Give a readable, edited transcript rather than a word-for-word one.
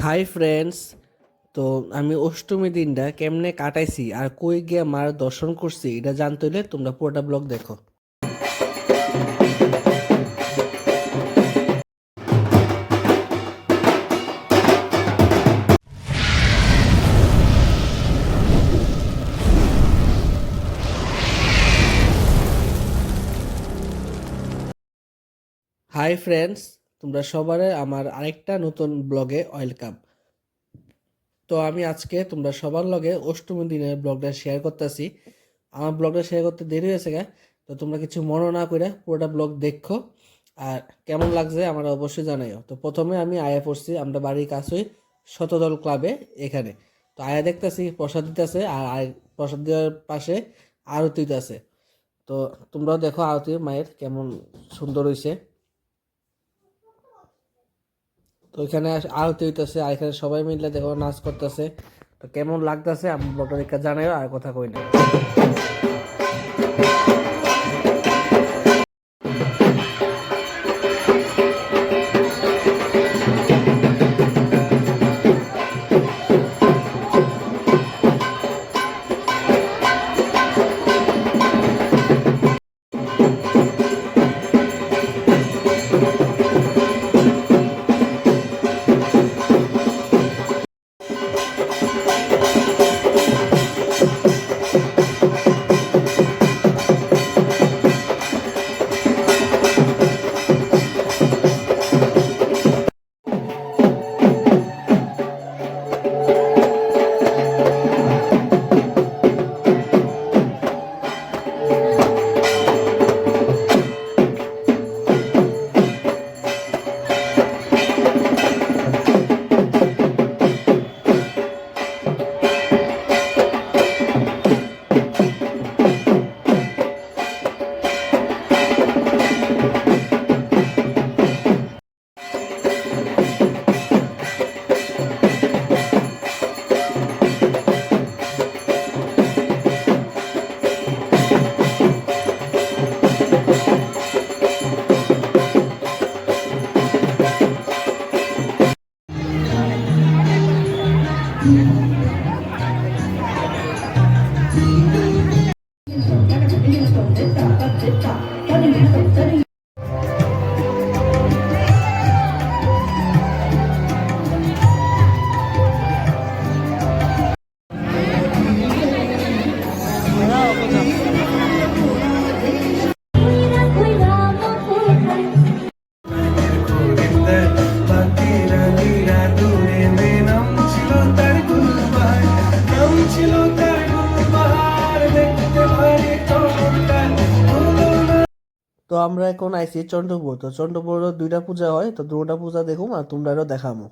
Hi friends. তো আমি অষ্টমী দিনটা কেমনে কাটাইছি আর কই গিয়ে মার দর্শন করছি এটা জানতে হলে তোমরা পুরোটা ব্লগ দেখো। হাই ফ্রেন্ডস, তোমরা সবারে আমার আরেকটা নতুন ব্লগে ওয়েলকাম। তো আমি আজকে তোমরা সবার লগে অষ্টমী দিনের ব্লগটা শেয়ার করতেছি। আমার ব্লগটা শেয়ার করতে দেরি হয়েছে গা, তো তোমরা কিছু মনে না করে পুরোটা ব্লগ দেখো। আর কেমন লাগছে আমার অবশ্যই জানাইও। তো প্রথমে আমি আয়া পড়ছি আমরা বাড়ির কাছেই শতদল ক্লাবে এখানে। তো আয়া দেখতেছি প্রসাদ দিতেছে আর প্রসাদ দেওয়ার পাশে আরতি আছে। তো তোমরাও দেখো আরতি মায়ের কেমন সুন্দর হইছে। তো এখানে আরতি হইতেছে আর এখানে সবাই মিলে দেখো নাচ করতেছে। তো কেমন লাগতেছে আমি ব্লগটা দেখে জানাইও, আর কথা কই না। তো আমরা এখন আইছি চন্দ্রপুর। তো চন্দ্রপুর দুইটা পূজা হয়, তো দুটা পূজা দেখুম আর তোমরা দেখামো।